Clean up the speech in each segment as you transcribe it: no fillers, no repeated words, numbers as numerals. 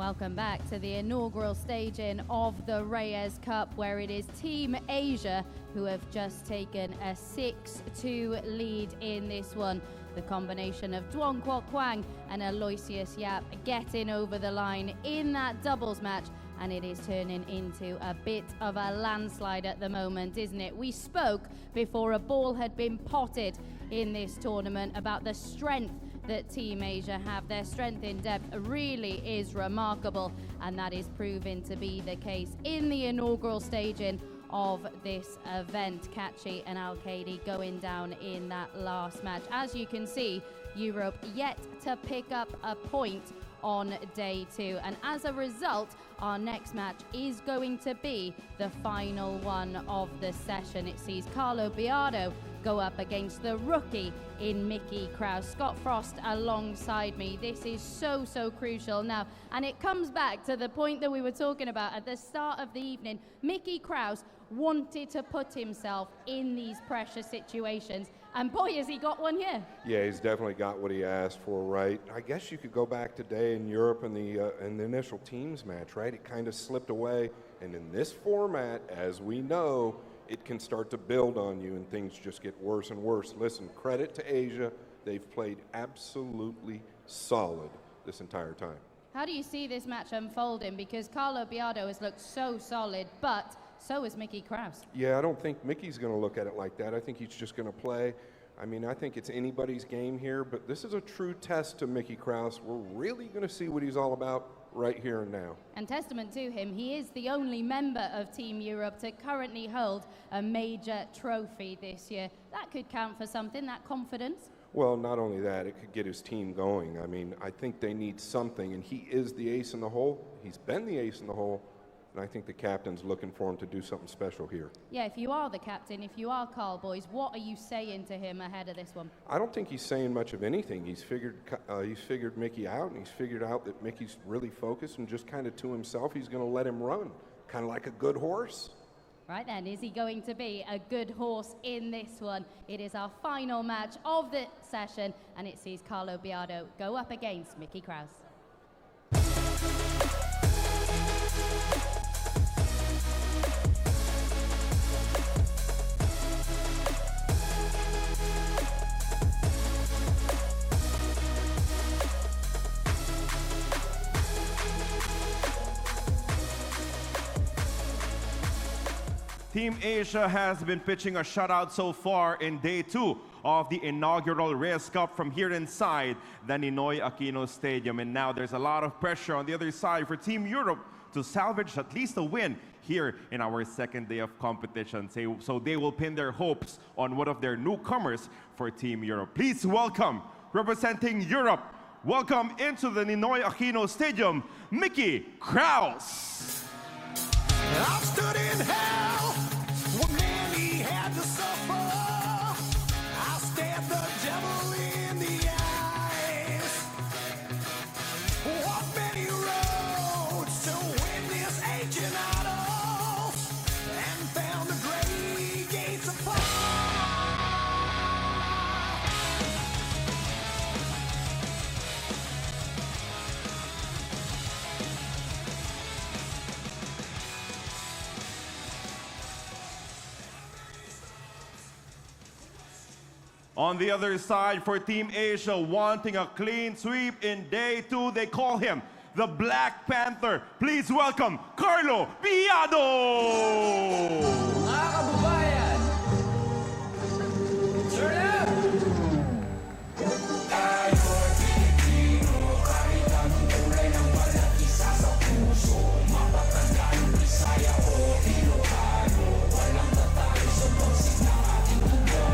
Welcome back to the inaugural staging of the Reyes Cup, where it is Team Asia who have just taken a 6-2 lead in this one. The combination of Duong Kwok Kwang and Aloysius Yap getting over the line in that doubles match, and it is turning into a bit of a landslide at the moment, isn't it? We spoke before a ball had been potted in this tournament about the strength that Team Asia have. Their strength in depth really is remarkable, and that is proving to be the case in the inaugural staging of this event. Kachi and Al-Qaedi going down in that last match. As you can see, Europe yet to pick up a point on day 2, and as a result, our next match is going to be the final one of the session. It sees Carlo Biado go up against the rookie in Mickey Krause. Scott Frost alongside me. This is so crucial now, and it comes back to the point that we were talking about at the start of the evening. Mickey Krause wanted to put himself in these pressure situations, and boy, has he got one here. Yeah, he's definitely got what he asked for, right? I guess you could go back today in Europe in the initial teams match, right? It kind of slipped away, and in this format, as we know, it can start to build on you and things just get worse and worse. Listen, credit to Asia. They've played absolutely solid this entire time. How do you see this match unfolding? Because Carlo Biado has looked so solid, but so is Mickey Krause. Yeah, I don't think Mickey's going to look at it like that. I think he's just going to play. I mean, I think it's anybody's game here, but this is a true test to Mickey Krause. We're really going to see what he's all about right here and now. And testament to him, he is the only member of Team Europe to currently hold a major trophy this year. That could count for something, that confidence. Well, not only that, it could get his team going. I mean, I think they need something, and he is the ace in the hole. He's been the ace in the hole, and I think the captain's looking for him to do something special here. Yeah, if you are the captain, if you are Carl, boys, what are you saying to him ahead of this one? I don't think he's saying much of anything. He's figured Mickey out, and he's figured out that Mickey's really focused and just kind of to himself. He's going to let him run, kind of like a good horse. Right then, is he going to be a good horse in this one? It is our final match of the session, and it sees Carlo Biado go up against Mickey Krause. Team Asia has been pitching a shutout so far in day 2 of the inaugural Reyes Cup from here inside the Ninoy Aquino Stadium. And now there's a lot of pressure on the other side for Team Europe to salvage at least a win here in our second day of competition. So they will pin their hopes on one of their newcomers for Team Europe. Please welcome, representing Europe, welcome into the Ninoy Aquino Stadium, Mickey Krause. I've stood in hell where many had to suffer. I stared the devil in the eyes. Walked many roads to win this ancient idol, and found the great gates of fire. On the other side, for Team Asia, wanting a clean sweep in day 2, they call him the Black Panther. Please welcome Carlo Biado! Mga kababayan, turn up! Tayo'y Pilipino, kahit anong kulay ng balat, isa sa puso, mapatandaan, Bisaya o Ilocano, walang tatalo sa bagsik ng ating dugo.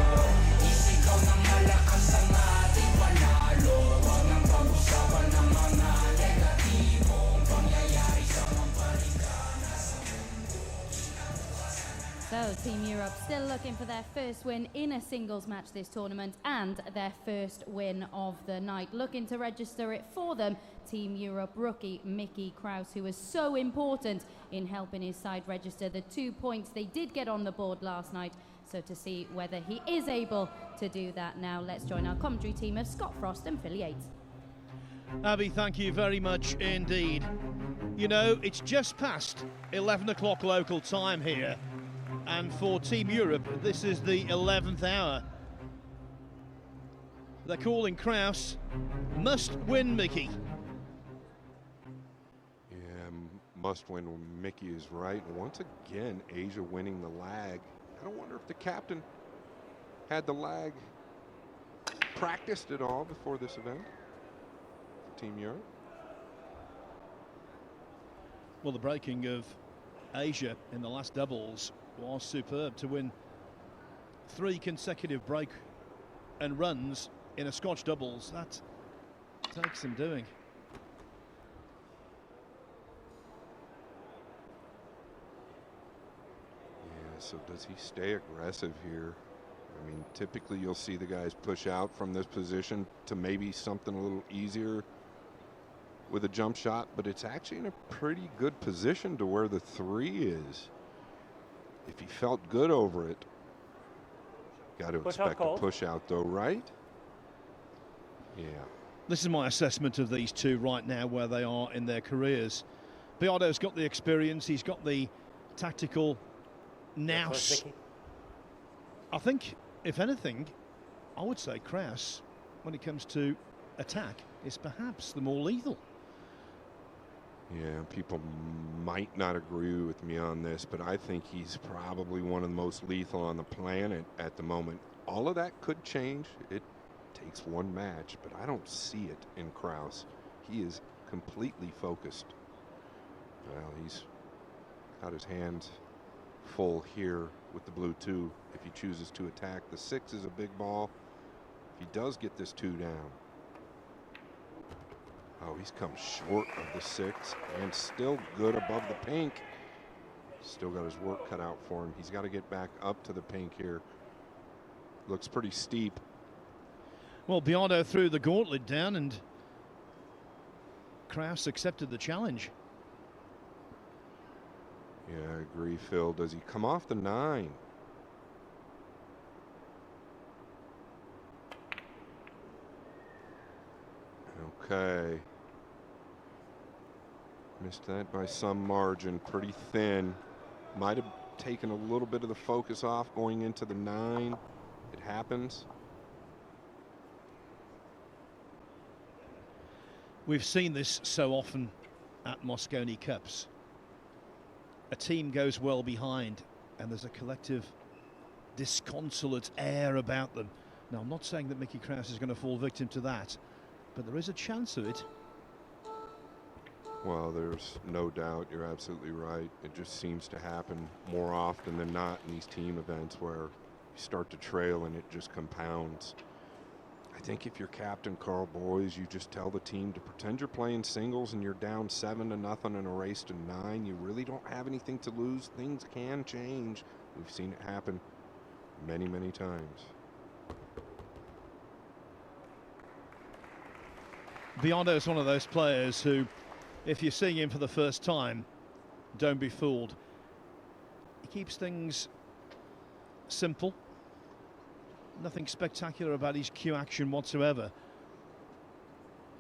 Isigaw ng malakas ang ating panalo, huwag nang pag-usapan ng mga negatibong pangyayari sa mampalitan sa mundo. So, Team Europe still looking for their first win in a singles match this tournament and their first win of the night. Looking to register it for them, Team Europe rookie Mickey Krause, who was so important in helping his side register the 2 points they did get on the board last night. So to see whether he is able to do that now, let's join our commentary team of Scott Frost and Philly Yates. Abby, thank you very much indeed. You know, it's just past 11 o'clock local time here, and for Team Europe, this is the 11th hour. They're calling Krause must win Mickey. Yeah, must win when Mickey is right. And once again, Asia winning the lag. I don't wonder if the captain had the lag practiced at all before this event for Team Europe. Well, the breaking of Asia in the last doubles was superb to win 3 consecutive break and runs in a Scotch doubles. That takes some doing. Yeah, so does he stay aggressive here? I mean, typically you'll see the guys push out from this position to maybe something a little easier with a jump shot, but it's actually in a pretty good position to where the 3 is. If he felt good over it, got to expect a push out though, right? Yeah. This is my assessment of these two right now, where they are in their careers. Biado's got the experience, he's got the tactical nous. I think, if anything, I would say Krause, when it comes to attack, is perhaps the more lethal. Yeah, people might not agree with me on this, but I think he's probably one of the most lethal on the planet at the moment. All of that could change. It takes one match, but I don't see it in Krause. He is completely focused. Well, he's got his hands full here with the blue 2 if he chooses to attack. The 6 is a big ball. If he does get this 2 down. Oh, he's come short of the 6 and still good above the pink. Still got his work cut out for him. He's got to get back up to the pink here. Looks pretty steep. Well, Biado threw the gauntlet down and Krause accepted the challenge. Yeah, I agree, Phil. Does he come off the 9? Okay. Missed that by some margin, pretty thin. Might have taken a little bit of the focus off going into the 9. It happens. We've seen this so often at Mosconi Cups. A team goes well behind and there's a collective disconsolate air about them. Now, I'm not saying that Mickey Krause is going to fall victim to that, but there is a chance of it. Well, there's no doubt. You're absolutely right. It just seems to happen more often than not in these team events where you start to trail and it just compounds. I think if you're captain Carl Boys, you just tell the team to pretend you're playing singles and you're down 7-0 in a race to 9. You really don't have anything to lose. Things can change. We've seen it happen many, many times. Biado is one of those players who, if you're seeing him for the first time, don't be fooled. He keeps things simple. Nothing spectacular about his cue action whatsoever.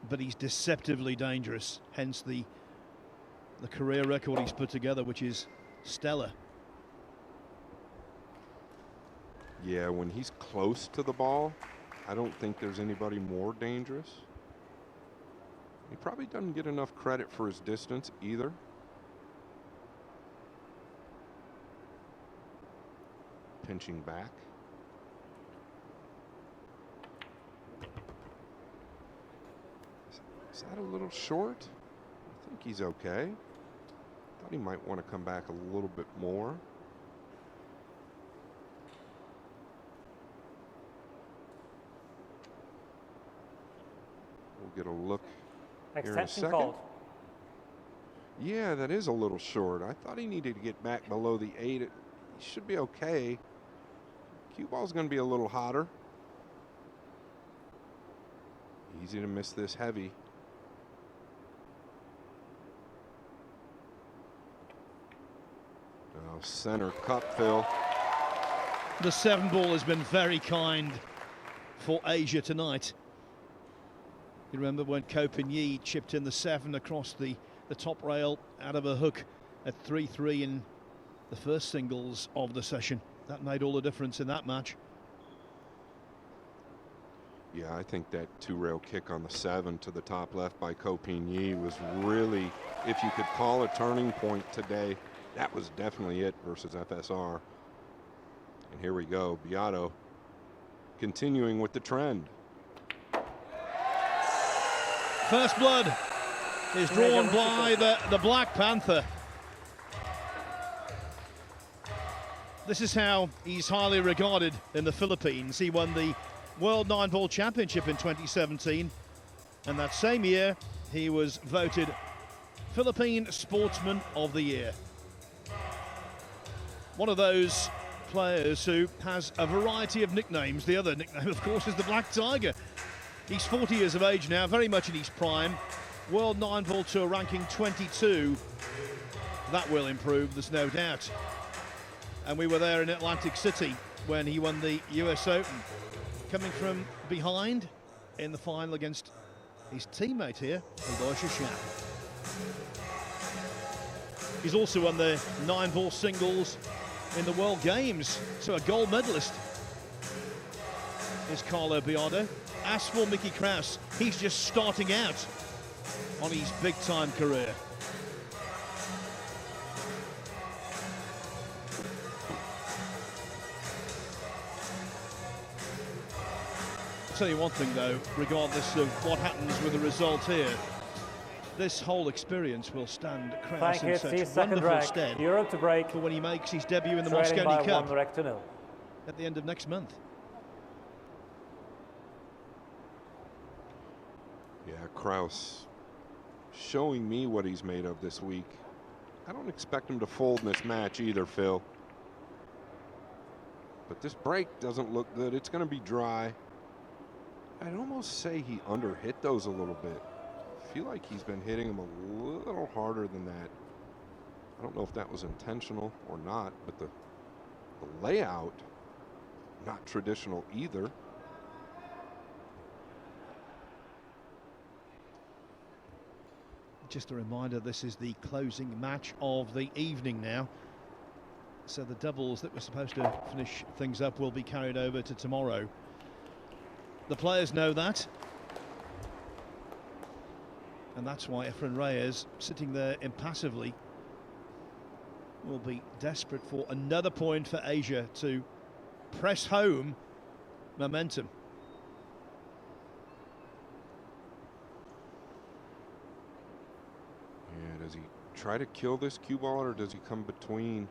But he's deceptively dangerous, hence the career record he's put together, which is stellar. Yeah, when he's close to the ball, I don't think there's anybody more dangerous. He probably doesn't get enough credit for his distance either. Pinching back. Is that a little short? I think he's okay. Thought he might want to come back a little bit more. We'll get a look here in a second. Called. Yeah, that is a little short. I thought he needed to get back below the 8. He should be okay. Cue ball's going to be a little hotter. Easy to miss this heavy. Oh, center cup, Phil. The 7 ball has been very kind for Asia tonight. You remember when Copigny chipped in the 7 across the top rail out of a hook at 3-3 in the first singles of the session. That made all the difference in that match. Yeah, I think that 2-rail kick on the 7 to the top left by Copigny was really, if you could call a turning point today, that was definitely it versus FSR. And here we go, Biado continuing with the trend. First blood is drawn by the Black Panther. This is how he's highly regarded in the Philippines. He won the World 9-Ball Championship in 2017, and that same year he was voted Philippine Sportsman of the Year. One of those players who has a variety of nicknames. The other nickname, of course, is the Black Tiger. He's 40 years of age now, very much in his prime. World 9-Ball Tour ranking 22. That will improve, there's no doubt. And we were there in Atlantic City when he won the US Open, coming from behind in the final against his teammate here, Eloy Sham. He's also won the 9-ball singles in the World Games, so a gold medalist is Carlo Biado. As for Mickey Krause, he's just starting out on his big-time career. I'll tell you one thing though, regardless of what happens with the result here, this whole experience will stand Krause in such wonderful stead Europe to break for when he makes his debut in the Mosconi Cup at the end of next month. Yeah, Krause showing me what he's made of this week. I don't expect him to fold in this match either, Phil. But this break doesn't look good. It's going to be dry. I'd almost say he underhit those a little bit. I feel like he's been hitting them a little harder than that. I don't know if that was intentional or not, but the layout, not traditional either. Just a reminder, this is the closing match of the evening now. So the doubles that were supposed to finish things up will be carried over to tomorrow. The players know that. And that's why Efren Reyes, sitting there impassively, will be desperate for another point for Asia to press home momentum. Yeah, does he try to kill this cue ball or does he come between?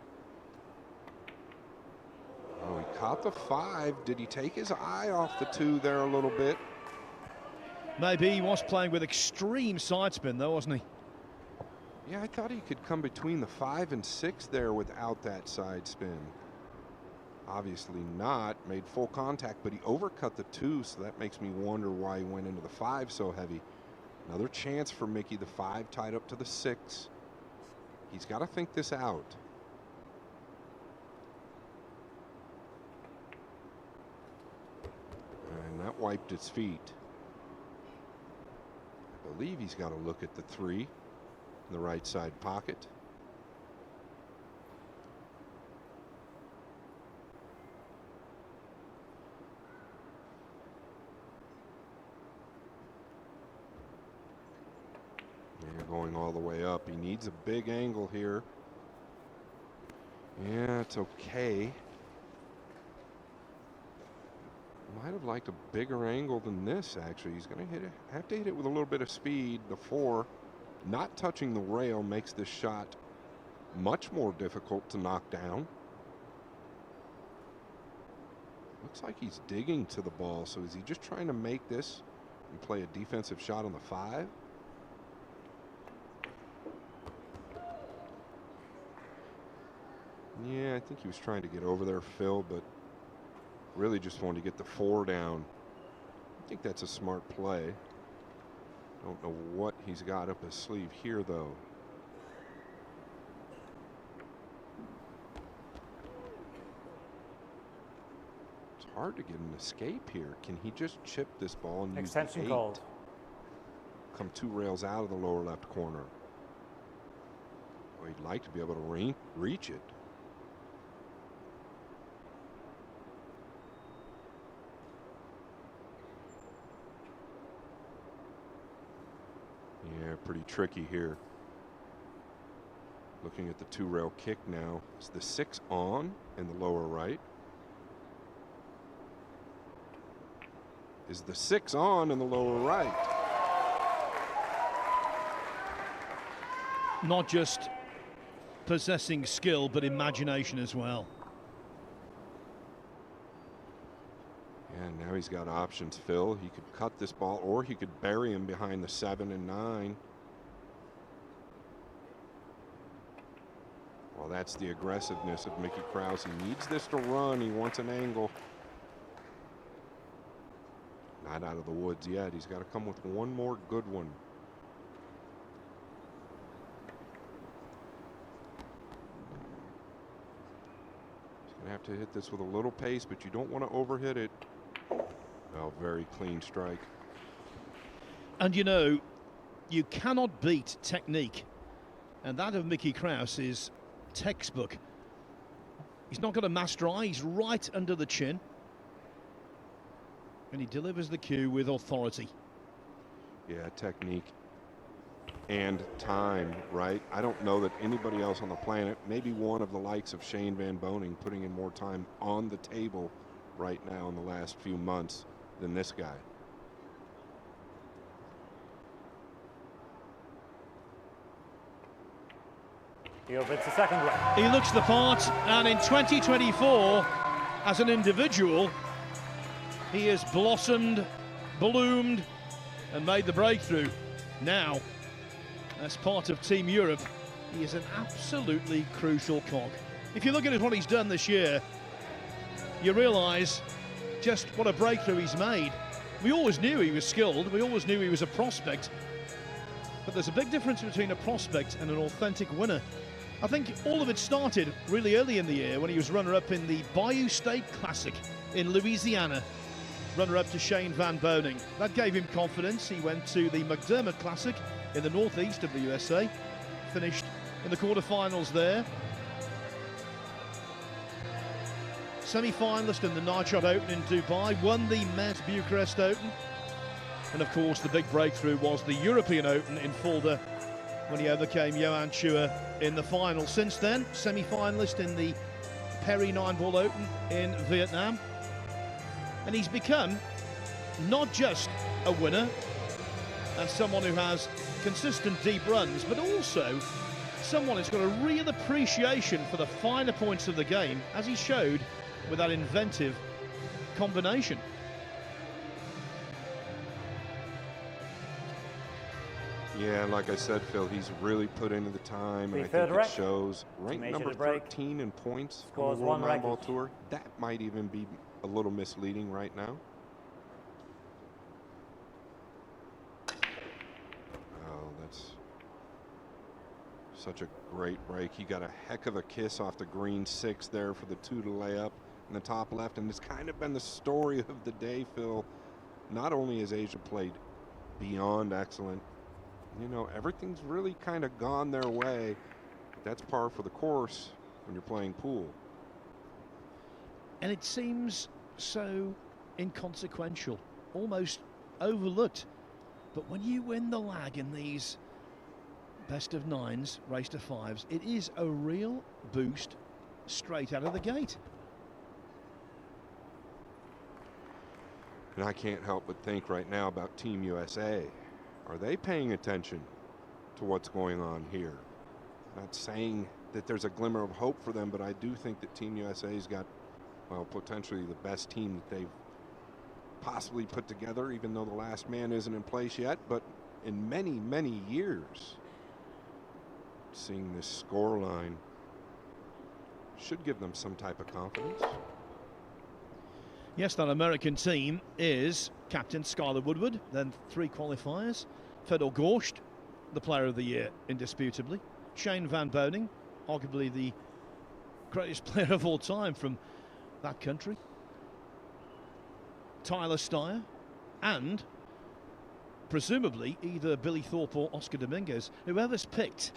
Oh, he caught the 5. Did he take his eye off the 2 there a little bit? Maybe he was playing with extreme side spin though, wasn't he? Yeah, I thought he could come between the 5 and 6 there without that side spin. Obviously not. Made full contact, but he overcut the 2, so that makes me wonder why he went into the 5 so heavy. Another chance for Mickey, the 5 tied up to the 6. He's got to think this out. And that wiped its feet. I believe he's got to look at the 3 in the right side pocket. You're going all the way up. He needs a big angle here. Yeah, it's okay. Might have liked a bigger angle than this, actually. He's going to have to hit it with a little bit of speed. The 4 not touching the rail makes this shot much more difficult to knock down. Looks like he's digging to the ball. So is he just trying to make this and play a defensive shot on the 5? Yeah, I think he was trying to get over there, Phil, but really just wanted to get the 4 down. I think that's a smart play. Don't know what he's got up his sleeve here, though. It's hard to get an escape here. Can he just chip this ball and use the 8? Called. come 2 rails out of the lower left corner. Well, he'd like to be able to reach it. Yeah, pretty tricky here. Looking at the 2 rail kick now. Is the 6 on in the lower right? Is the 6 on in the lower right? Not just possessing skill, but imagination as well. And now he's got options, Phil. He could cut this ball, or he could bury him behind the 7 and 9. Well, that's the aggressiveness of Mickey Krause. He needs this to run. He wants an angle. Not out of the woods yet. He's got to come with one more good one. He's going to have to hit this with a little pace, but you don't want to overhit it. Oh, very clean strike. And you know, you cannot beat technique. And that of Mickey Krause is textbook. He's not got a master eye. He's right under the chin. And he delivers the cue with authority. Yeah, technique and time, right? I don't know that anybody else on the planet, maybe one of the likes of Shane Van Boening, putting in more time on the table right now in the last few months than this guy. He opens the second one. He looks the part, and in 2024, as an individual, he has blossomed, bloomed, and made the breakthrough. Now, as part of Team Europe, he is an absolutely crucial cog. If you look at what he's done this year, you realise just what a breakthrough he's made. We always knew he was skilled, we always knew he was a prospect, but there's a big difference between a prospect and an authentic winner. I think all of it started really early in the year when he was runner-up in the Bayou State Classic in Louisiana, runner-up to Shane Van Boening. That gave him confidence. He went to the McDermott Classic in the northeast of the USA, finished in the quarterfinals there. Semi-finalist in the Nightshot Open in Dubai, won the Met Bucharest Open, and of course the big breakthrough was the European Open in Fulda when he overcame Johan Chua in the final. Since then, semi-finalist in the Perry 9-Ball Open in Vietnam, and he's become not just a winner and someone who has consistent deep runs, but also someone who's got a real appreciation for the finer points of the game, as he showed with that inventive combination. Yeah, like I said, Phil, he's really put into the time, and I think it shows. Ranked number 13 in points on the World 9-Ball Tour. That might even be a little misleading right now. Oh, that's such a great break. He got a heck of a kiss off the green 6 there for the 2 to lay up in the top left, and it's kind of been the story of the day, Phil. Not only has Asia played beyond excellent, you know, everything's really kind of gone their way. That's par for the course when you're playing pool. And it seems so inconsequential, almost overlooked. But when you win the lag in these best of 9s, race to 5s, it is a real boost straight out of the gate. And I can't help but think right now about Team USA. Are they paying attention to what's going on here? Not saying that there's a glimmer of hope for them, but I do think that Team USA's got, well, potentially the best team that they've possibly put together, even though the last man isn't in place yet. But in many, many years, seeing this score line should give them some type of confidence. Yes, that American team is captain Skylar Woodward, then 3 qualifiers. Fedor Gorsht, the player of the year, indisputably. Shane Van Boening, arguably the greatest player of all time from that country. Tyler Steyer, and presumably either Billy Thorpe or Oscar Dominguez. Whoever's picked,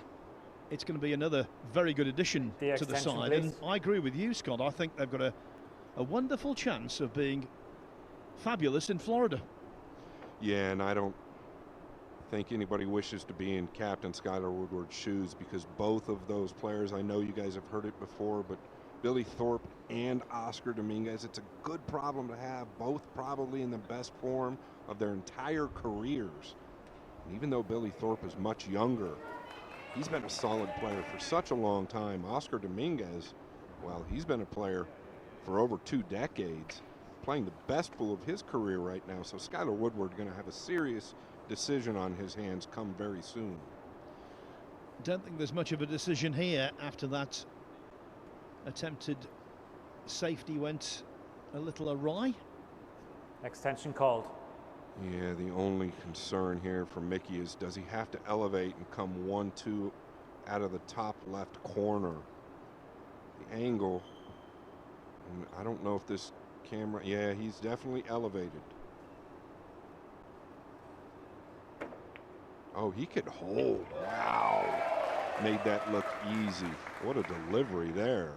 it's going to be another very good addition The to the extension, side. please. And I agree with you, Scott. I think they've got a wonderful chance of being fabulous in Florida. Yeah, and I don't think anybody wishes to be in Captain Skylar Woodward's shoes, because both of those players, I know you guys have heard it before, but Billy Thorpe and Oscar Dominguez, it's a good problem to have, both probably in the best form of their entire careers. And even though Billy Thorpe is much younger, he's been a solid player for such a long time. Oscar Dominguez, well, he's been a player for over 2 decades, playing the best pool of his career right now. So Skylar Woodward going to have a serious decision on his hands come very soon. Don't think there's much of a decision here after that attempted safety went a little awry. Extension called. Yeah, the only concern here for Mickey is, does he have to elevate and come 1-2 out of the top left corner? The angle, and I don't know if this camera, yeah, he's definitely elevated. Oh, he could hold. Wow. Made that look easy. What a delivery there.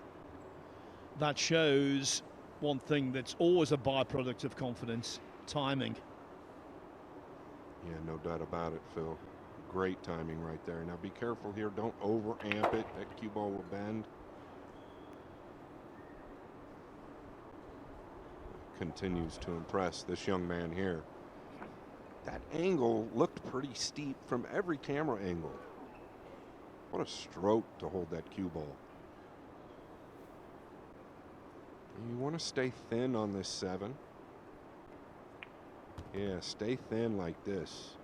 That shows one thing that's always a byproduct of confidence: timing. Yeah, no doubt about it, Phil. Great timing right there. Now be careful here. Don't over amp it. That cue ball will bend. Continues to impress this young man here. That angle looked pretty steep from every camera angle. What a stroke to hold that cue ball. You want to stay thin on this 7. Yeah, stay thin like this.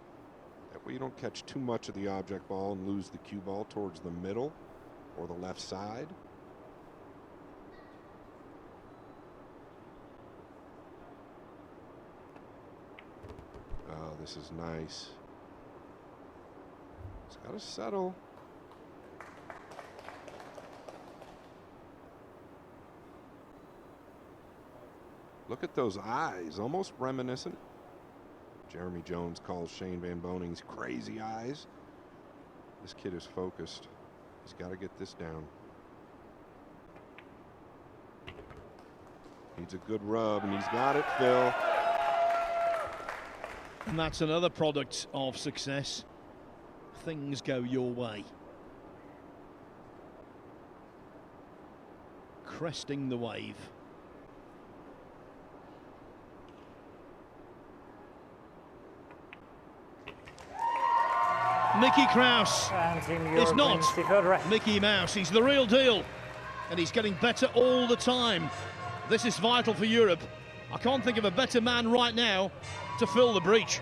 That way you don't catch too much of the object ball and lose the cue ball towards the middle or the left side. Oh, this is nice. It's got to settle. Look at those eyes, almost reminiscent. Jeremy Jones calls Shane Van Boning's crazy eyes. This kid is focused. He's got to get this down. Needs a good rub, and he's got it, Phil. And that's another product of success. Things go your way. Cresting the wave. Mickey Krause And Team is Europe not wins the third round. Mickey Mouse. He's the real deal, and he's getting better all the time. This is vital for Europe. I can't think of a better man right now to fill the breach.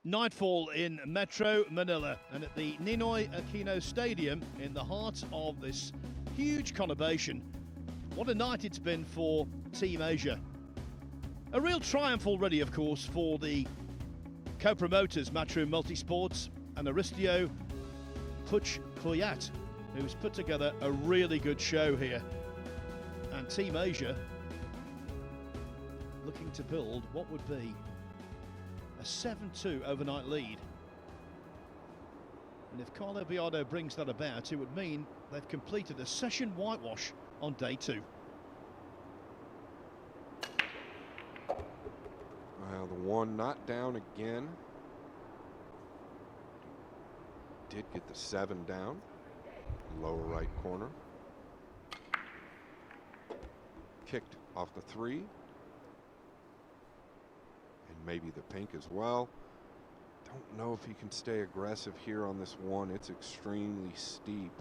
Nightfall in Metro Manila and at the Ninoy Aquino Stadium in the heart of this huge conurbation. What a night it's been for Team Asia. A real triumph already, of course, for the co-promoters Matchroom Multisports and Aristio Puch Koyat, who's put together a really good show here. And Team Asia looking to build what would be a 7-2 overnight lead. And if Carlo Biado brings that about, it would mean they've completed a session whitewash on day 2. Well, the one not down again. Did get the 7 down. Lower right corner. Kicked off the 3. And maybe the pink as well. Don't know if he can stay aggressive here on this one. It's extremely steep.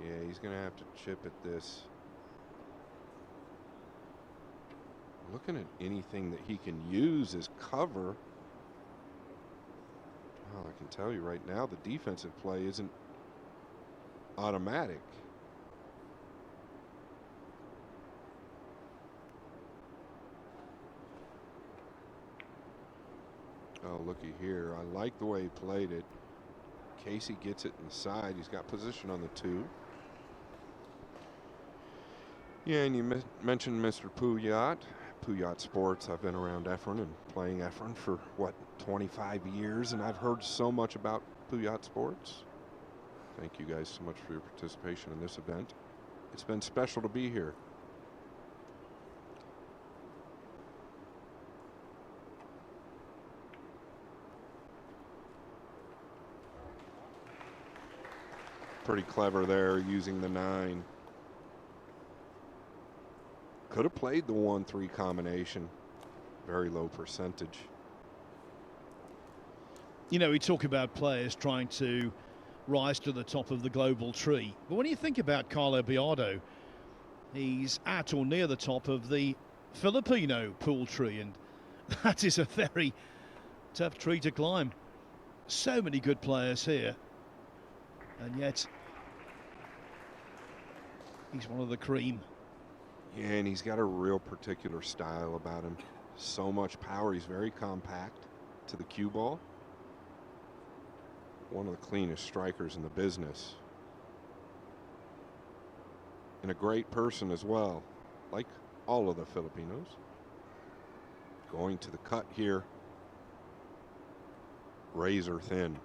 Yeah, he's going to have to chip at this. Looking at anything that he can use as cover. Well, I can tell you right now, the defensive play isn't automatic. Oh, looky here. I like the way he played it. Casey gets it in the side. He's got position on the 2. Yeah, and you mentioned Mr. Puyat. Puyat Sports. I've been around Efren and playing Efren for, what, 25 years, and I've heard so much about Puyat Sports. Thank you guys so much for your participation in this event. It's been special to be here. Pretty clever there, using the 9. Could have played the 1-3 combination. Very low percentage. You know, we talk about players trying to rise to the top of the global tree. But when you think about Carlo Biado, he's at or near the top of the Filipino pool tree, and that is a very tough tree to climb. So many good players here, and yet he's one of the cream. Yeah, and he's got a real particular style about him. So much power. He's very compact to the cue ball. One of the cleanest strikers in the business. And a great person as well, like all of the Filipinos. Going to the cut here. Razor thin.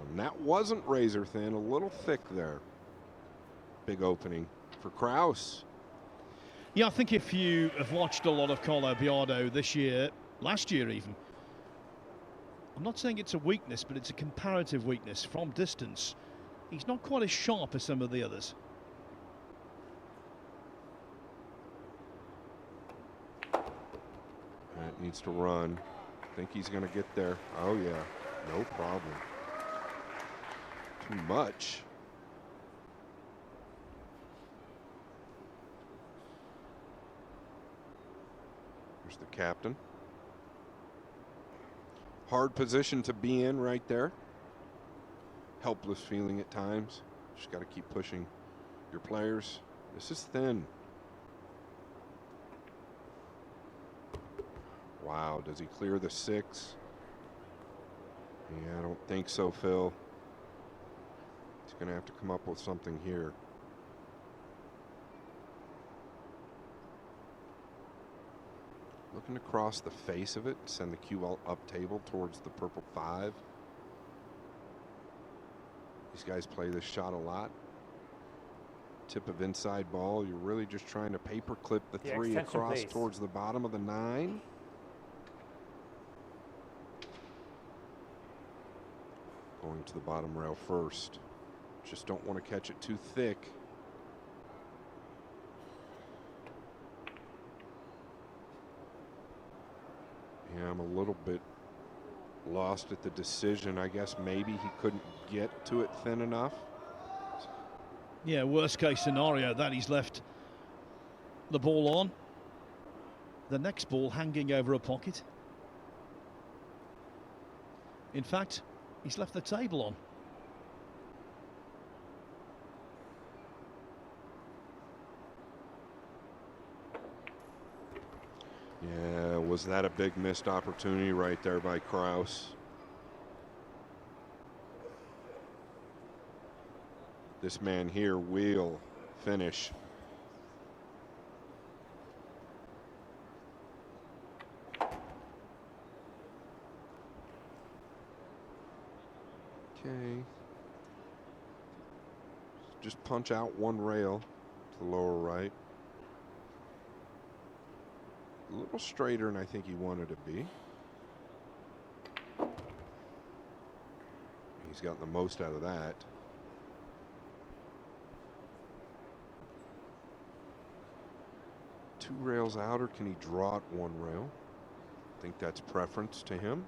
And that wasn't razor thin, a little thick there. Big opening for Krause. Yeah, I think if you have watched a lot of Carlo Biado this year, last year even, I'm not saying it's a weakness, but it's a comparative weakness from distance. He's not quite as sharp as some of the others. That needs to run. Think he's going to get there. Oh, yeah. No problem. Too much. There's the captain. Hard position to be in right there. Helpless feeling at times. Just got to keep pushing your players. This is thin. Wow, does he clear the 6? Yeah, I don't think so, Phil. He's going to have to come up with something here. Looking to cross the face of it, send the cue ball up table towards the purple 5. These guys play this shot a lot. Tip of inside ball. You're really just trying to paper clip the 3 across towards the bottom of the 9. Going to the bottom rail first. Just don't want to catch it too thick. Yeah, I'm a little bit lost at the decision. I guess maybe he couldn't get to it thin enough. Yeah, worst case scenario that he's left the ball on. The next ball hanging over a pocket. In fact, he's left the table on. Yeah, was that a big missed opportunity right there by Krause? This man here will finish. Okay. Just punch out one rail to the lower right. A little straighter than I think he wanted to be. He's gotten the most out of that. Two rails out, or can he draw it one rail? I think that's preference to him.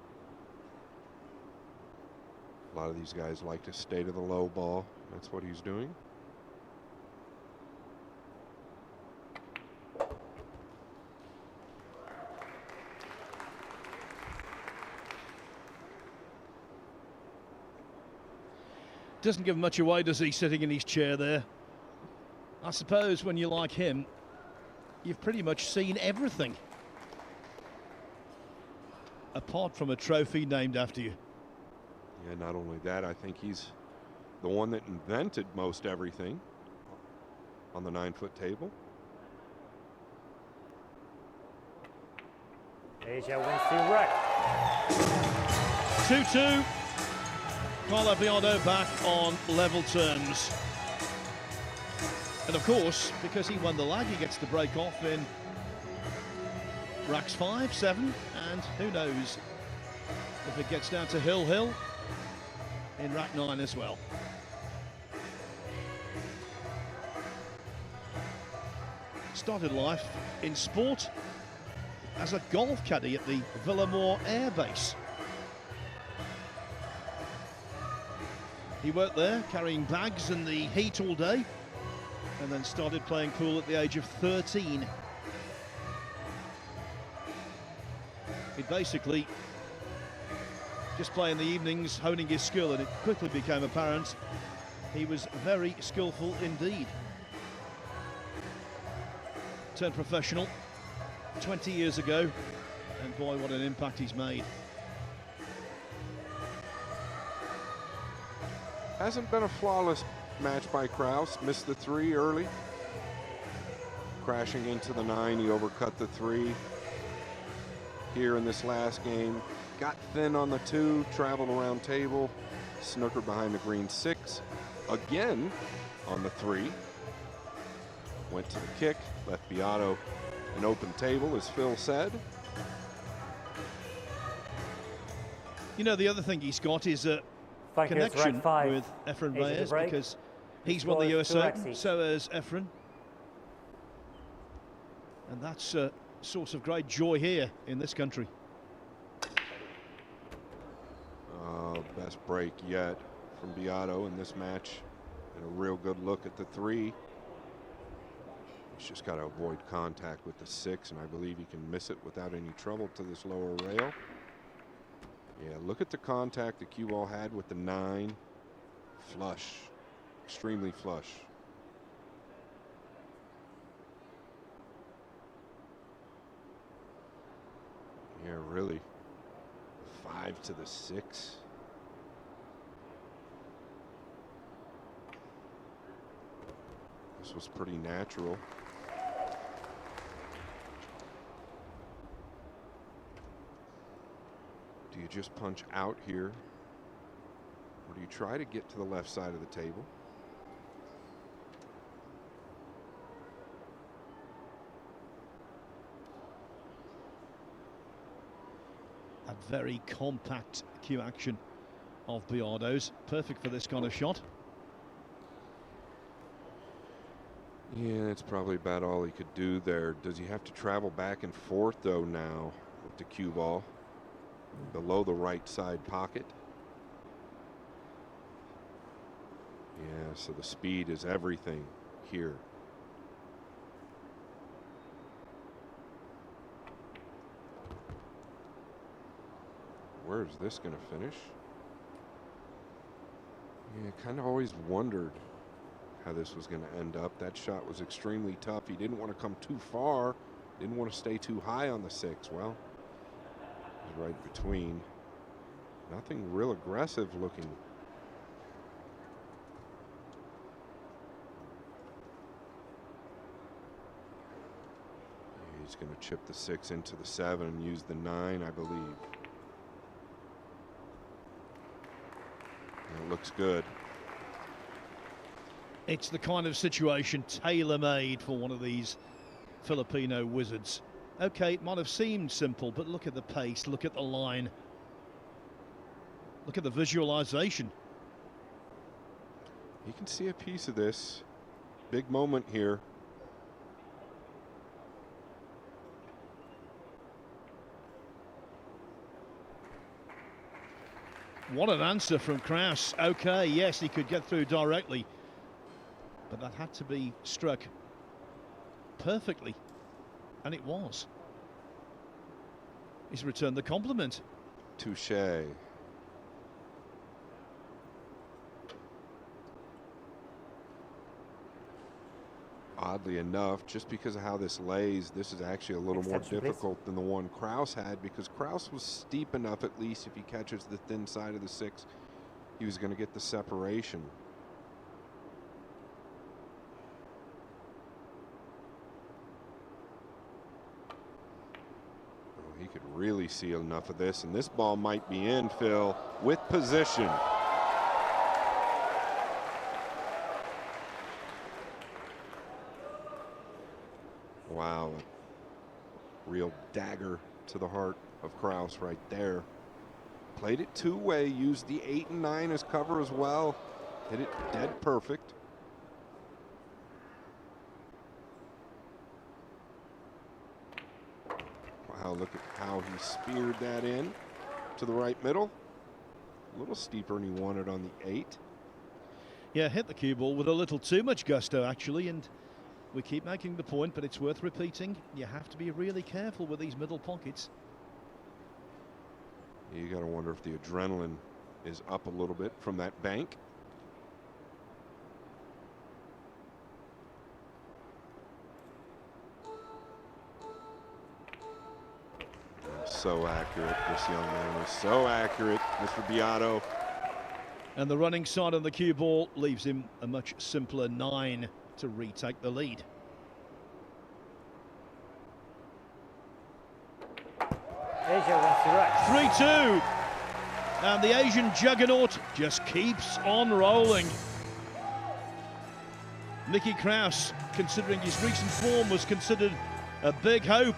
A lot of these guys like to stay to the low ball. That's what he's doing. Doesn't give much away, does he, sitting in his chair there? I suppose when you like him, you've pretty much seen everything. Apart from a trophy named after you. Yeah, not only that, I think he's the one that invented most everything on the 9-foot table. Asia wins the wreck. 2-2. Carlo Biado back on level terms. And of course, because he won the lag, he gets the break off in racks 5, 7, and who knows if it gets down to Hill in rack 9 as well. Started life in sport as a golf caddy at the Villamore Air Base. He worked there, carrying bags in the heat all day, and then started playing pool at the age of 13. He'd basically just play in the evenings, honing his skill, and it quickly became apparent he was very skillful indeed. Turned professional 20 years ago, and boy, what an impact he's made. Hasn't been a flawless match by Krause. Missed the 3 early. Crashing into the 9, he overcut the 3 here in this last game. Got thin on the 2, traveled around table, snookered behind the green 6. Again on the 3. Went to the kick, left Biado an open table, as Phil said. You know, the other thing he's got is a Thank you, it's connection rack 5. with Efren Asia to Reyes, break. because he's Score won the is US 2 Open, axes. so has Efren. And that's a source of great joy here in this country. Best break yet from Biado in this match. And a real good look at the 3. He's just got to avoid contact with the 6, and I believe he can miss it without any trouble to this lower rail. Yeah, look at the contact the cue ball had with the 9. Flush, extremely flush. Yeah, really. 5 to the 6. This was pretty natural. Do you just punch out here, or do you try to get to the left side of the table? A very compact cue action of Biado's, perfect for this kind of shot. Yeah, it's probably about all he could do there. Does he have to travel back and forth, though, now with the cue ball below the right side pocket? Yeah, so the speed is everything here. Where is this going to finish? Yeah, kind of always wondered how this was going to end up. That shot was extremely tough. He didn't want to come too far, didn't want to stay too high on the 6. Well, it was right between. Nothing real aggressive looking. He's going to chip the 6 into the 7 and use the 9, I believe. And it looks good. It's the kind of situation tailor-made for one of these Filipino wizards. Okay, it might have seemed simple, but look at the pace, look at the line. Look at the visualization. You can see a piece of this. Big moment here. What an answer from Krause. Okay, yes, he could get through directly, but that had to be struck perfectly, and it was. He's returned the compliment. Touché. Oddly enough, just because of how this lays, this is actually a little more Extension, difficult than the one Krause had, because Krause was steep enough, at least if he catches the thin side of the 6, he was going to get the separation. Oh, he could really see enough of this, and this ball might be in, Phil, with position. Wow, a real dagger to the heart of Krause right there. Played it two-way, used the 8 and 9 as cover as well. Hit it dead perfect. Wow, look at how he speared that in to the right middle. A little steeper than he wanted on the 8. Yeah, hit the cue ball with a little too much gusto, actually, and we keep making the point, but it's worth repeating. You have to be really careful with these middle pockets. You got to wonder if the adrenaline is up a little bit from that bank. So accurate. This young man is so accurate, Mr. Biado. And the running side on the cue ball leaves him a much simpler 9 to retake the lead. Asia wins the rack. 3-2. And the Asian juggernaut just keeps on rolling. Mickey Krause, considering his recent form, was considered a big hope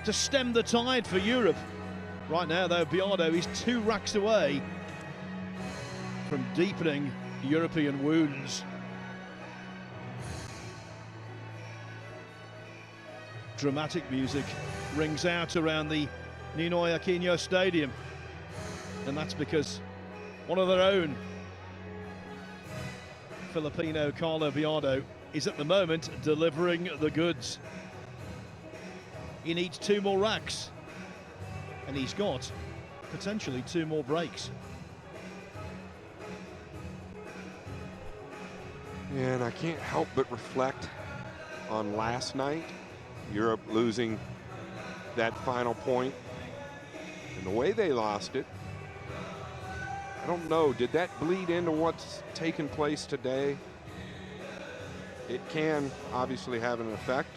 to stem the tide for Europe. Right now, though, Biado is 2 racks away from deepening European wounds. Dramatic music rings out around the Ninoy Aquino Stadium, and that's because one of their own, Filipino Carlo Biado, is at the moment delivering the goods. He needs 2 more racks, and he's got potentially 2 more breaks. And I can't help but reflect on last night, Europe losing that final point, and the way they lost it. I don't know, did that bleed into what's taken place today? It can obviously have an effect.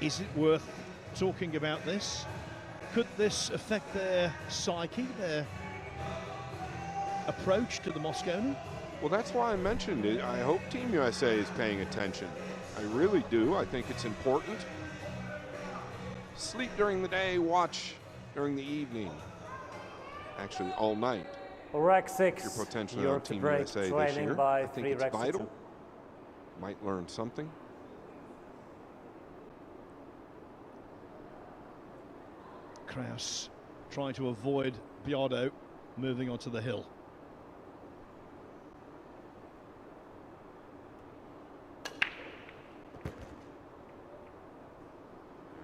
Is it worth talking about this? Could this affect their psyche, their approach to the Mosconi? Well, that's why I mentioned it. I hope Team USA is paying attention. I really do. I think it's important. Sleep during the day, watch during the evening. Actually, all night. Rack 6. You're potentially Europe on to Team break, USA this trailing year. by I think 3 it's racks to vital. 2. Might learn something. Krause trying to avoid Biado moving onto the hill.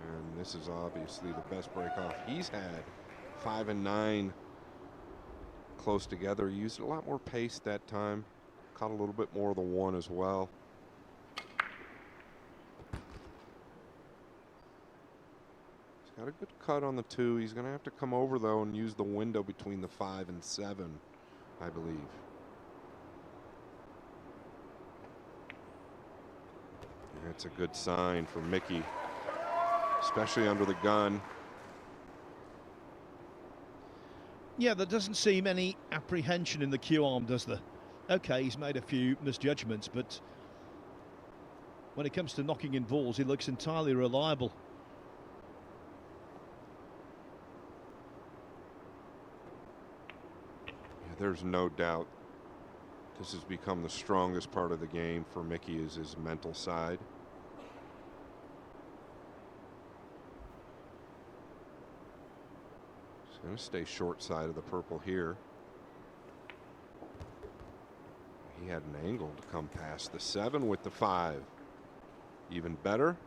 And this is obviously the best break off he's had. 5 and 9 close together. He used a lot more pace that time. Caught a little bit more of the one as well. He's got a good cut on the 2. He's going to have to come over, though, and use the window between the 5 and 7, I believe. That's a good sign for Mickey, especially under the gun. Yeah, there doesn't seem any apprehension in the Q arm, does there? Okay, he's made a few misjudgments, but when it comes to knocking in balls, he looks entirely reliable. Yeah, there's no doubt this has become the strongest part of the game for Mickey, is his mental side. He's going to stay short side of the purple here. He had an angle to come past the 7 with the 5. Even better.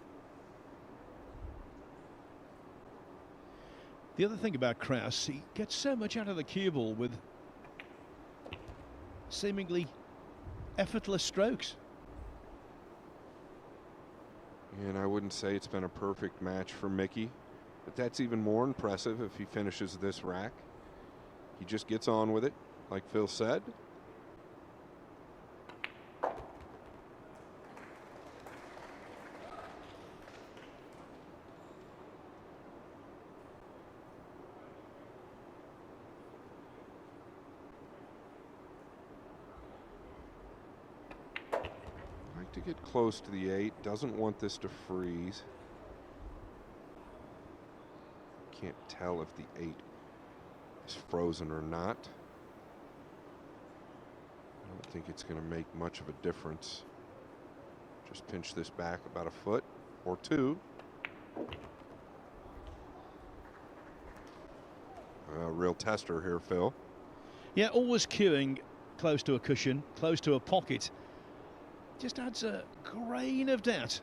The other thing about Krause, he gets so much out of the cue ball with seemingly effortless strokes. And I wouldn't say it's been a perfect match for Mickey, but that's even more impressive if he finishes this rack. He just gets on with it, like Phil said. To get close to the 8, doesn't want this to freeze. Can't tell if the 8 is frozen or not. I don't think it's going to make much of a difference. Just pinch this back about a foot or 2. A real tester here, Phil. Yeah, always cueing close to a cushion, close to a pocket. Just adds a grain of doubt.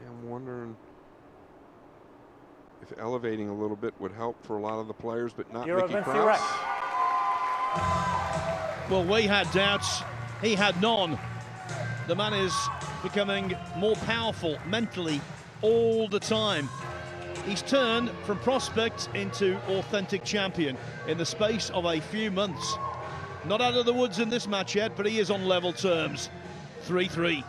Yeah, I'm wondering if elevating a little bit would help for a lot of the players, but not Mickey Krause. Well, we had doubts. He had none. The man is becoming more powerful mentally all the time. He's turned from prospect into authentic champion in the space of a few months. Not out of the woods in this match yet, but he is on level terms. 3-3.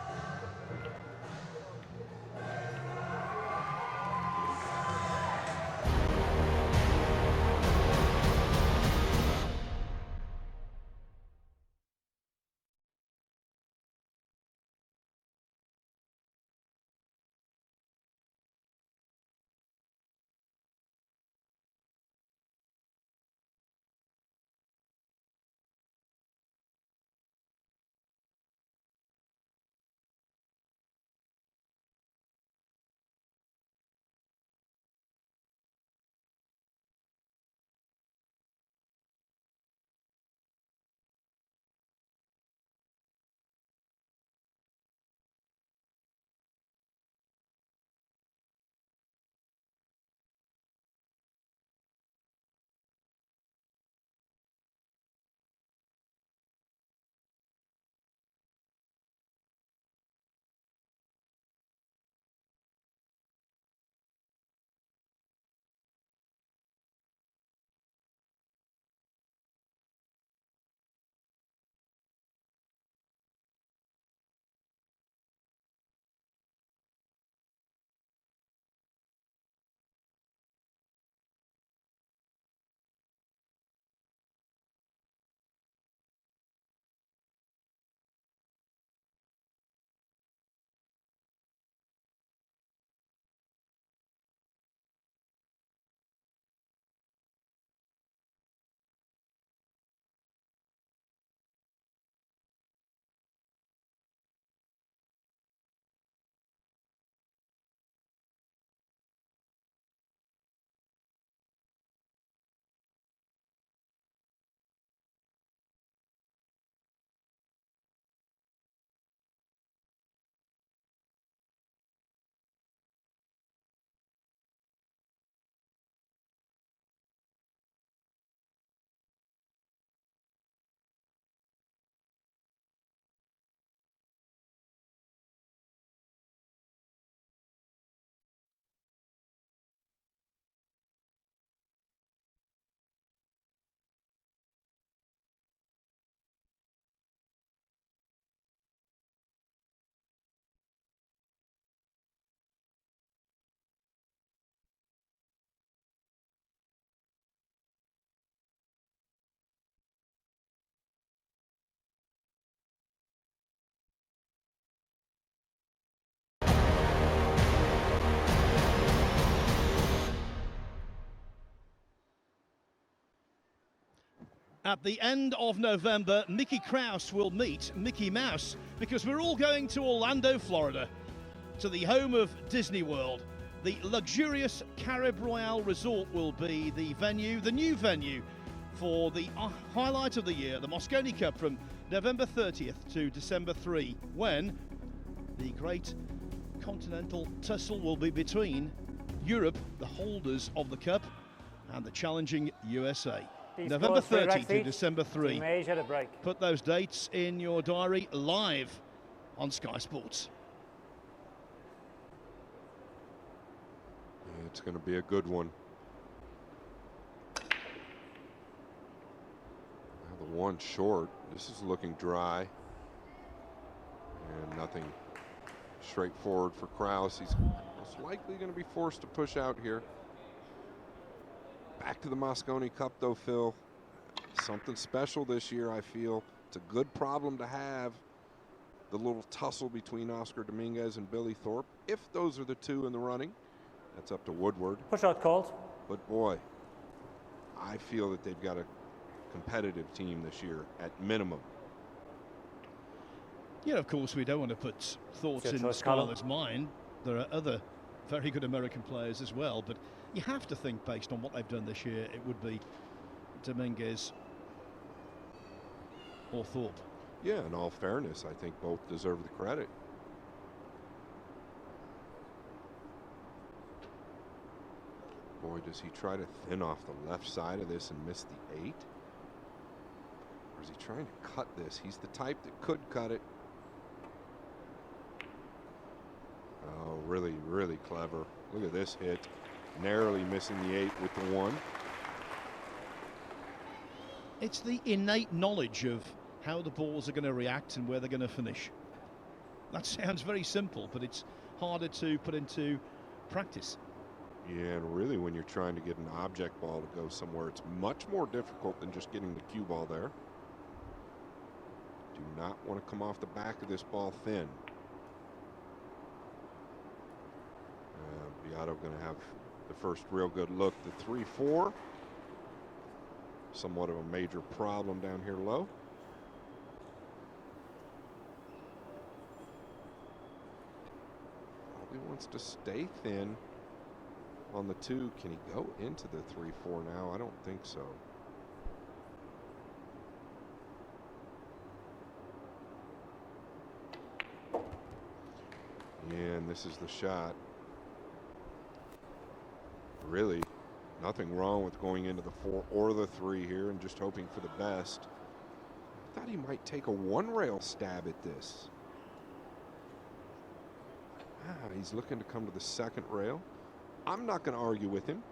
At the end of November, Mickey Krause will meet Mickey Mouse because we're all going to Orlando, Florida, to the home of Disney World. The luxurious Carib Royale Resort will be the venue, the new venue for the highlight of the year, the Mosconi Cup, from November 30th to December 3, when the great continental tussle will be between Europe, the holders of the Cup, and the challenging USA. November 30 to December 3. Team Asia to break. Put those dates in your diary, live on Sky Sports. Yeah, it's going to be a good one. Now the one short. This is looking dry. And nothing straightforward for Krause. He's most likely going to be forced to push out here. Back to the Mosconi Cup though, Phil. Something special this year, I feel. It's a good problem to have. The little tussle between Oscar Dominguez and Billy Thorpe. If those are the two in the running, that's up to Woodward. Push out called. But boy, I feel that they've got a competitive team this year at minimum. Yeah, of course, we don't want to put thoughts in Scarlett's mind. There are other very good American players as well, but you have to think, based on what they've done this year, it would be Dominguez or Thorpe. Yeah, in all fairness, I think both deserve the credit. Boy, does he try to thin off the left side of this and miss the 8? Or is he trying to cut this? He's the type that could cut it. Oh, really, really clever. Look at this hit. Narrowly missing the 8 with the 1. It's the innate knowledge of how the balls are going to react and where they're going to finish. That sounds very simple, but it's harder to put into practice. Yeah, and really when you're trying to get an object ball to go somewhere, it's much more difficult than just getting the cue ball there. Do not want to come off the back of this ball thin. Biado going to have the first real good look. The 3-4. Somewhat of a major problem down here low. Probably wants to stay thin on the 2. Can he go into the 3-4 now? I don't think so. And this is the shot. Really, nothing wrong with going into the 4 or the 3 here and just hoping for the best. I thought he might take a 1-rail stab at this. He's looking to come to the 2nd rail. I'm not going to argue with him.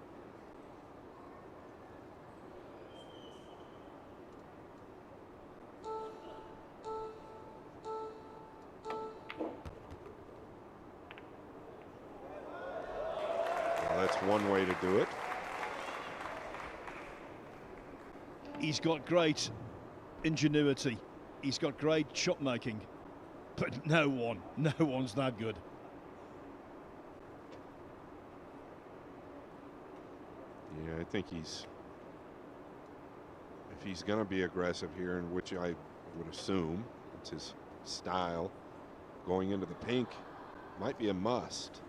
Well, that's one way to do it. He's got great ingenuity. He's got great shot making, but no one's that good. Yeah, I think if he's going to be aggressive here, in which I would assume it's his style, going into the pink might be a must.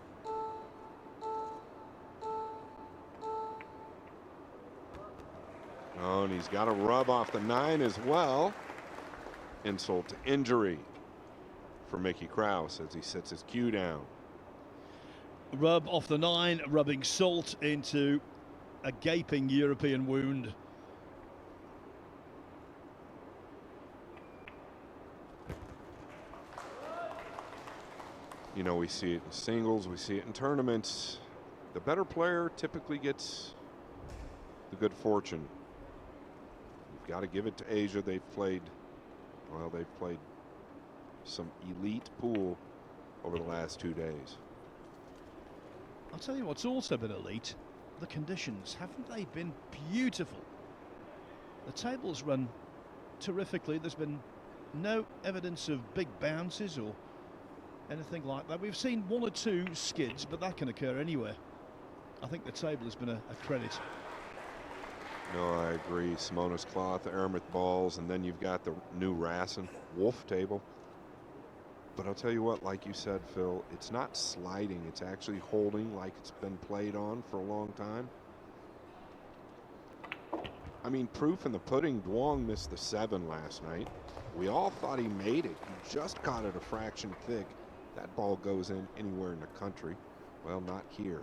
Oh, and he's got to rub off the 9 as well. Insult to injury for Mickey Krause as he sets his cue down. Rub off the 9, rubbing salt into a gaping European wound. You know, we see it in singles, we see it in tournaments. The better player typically gets the good fortune. You've got to give it to Asia. They've played some elite pool over the last 2 days. I'll tell you what's also been elite. The conditions, haven't they been beautiful? The tables run terrifically. There's been no evidence of big bounces or anything like that. We've seen 1 or 2 skids, but that can occur anywhere. I think the table has been a credit. No, I agree. Simona's cloth, Aramith balls, and then you've got the new Rassen Wolf table. But I'll tell you what, like you said, Phil, it's not sliding. It's actually holding like it's been played on for a long time. I mean, proof in the pudding, Duong missed the 7 last night. We all thought he made it. He just caught it a fraction thick. That ball goes in anywhere in the country. Well, not here.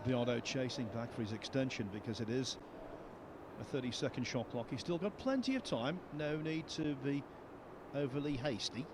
Biado chasing back for his extension because it is a 30-second shot clock. He's still got plenty of time. No need to be overly hasty.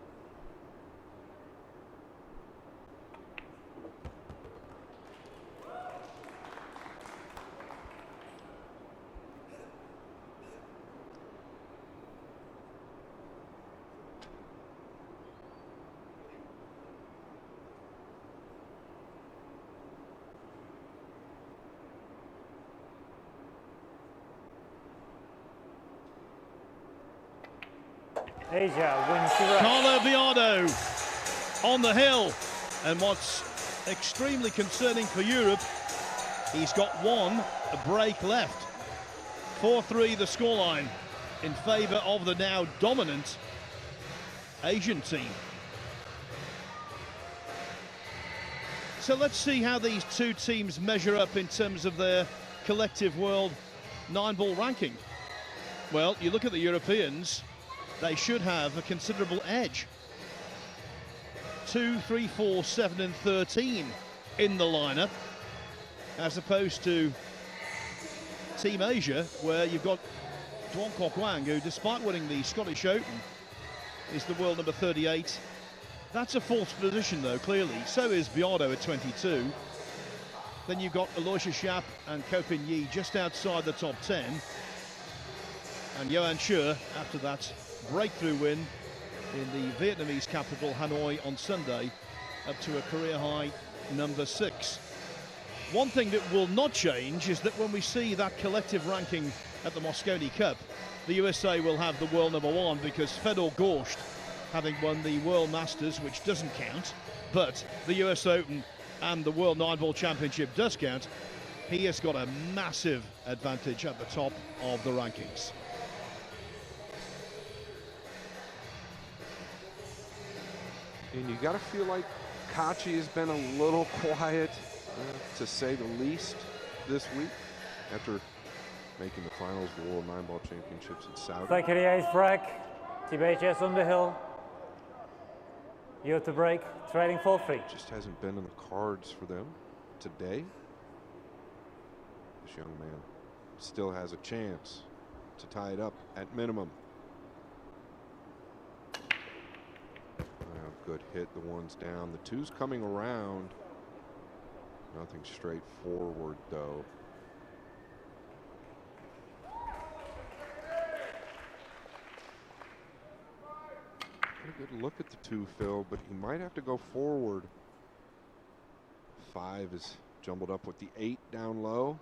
Asia wins the race. Carlo Biado on the hill, and what's extremely concerning for Europe, he's got one break left. 4-3 the scoreline in favour of the now dominant Asian team. So let's see how these two teams measure up in terms of their collective world 9-ball ranking. Well, you look at the Europeans, they should have a considerable edge. 2, 3, 4, 7 and 13 in the lineup, as opposed to Team Asia, where you've got Duong Kok Wang, who despite winning the Scottish Open is the world number 38. That's a false position though, clearly. So is Biado at 22. Then you've got Aloysius Schaap and Ko Pin Yi just outside the top 10. And Johan Scher, after that breakthrough win in the Vietnamese capital Hanoi on Sunday, up to a career high number 6. One thing that will not change is that when we see that collective ranking at the Mosconi Cup, the USA will have the world number 1 because Fedor Gorst, having won the World Masters, which doesn't count, but the US Open and the World 9-Ball Championship does count, he has got a massive advantage at the top of the rankings. And you got to feel like Kachi has been a little quiet, to say the least, this week after making the finals of the World 9-Ball Championships in Saudi. Thank you, Reyes break. Team HS on the hill. You have to break, trading 4-3. Just hasn't been in the cards for them today. This young man still has a chance to tie it up at minimum. Good hit, the 1's down. The 2's coming around. Nothing straightforward though. Pretty good look at the 2, Phil, but he might have to go forward. 5 is jumbled up with the 8 down low.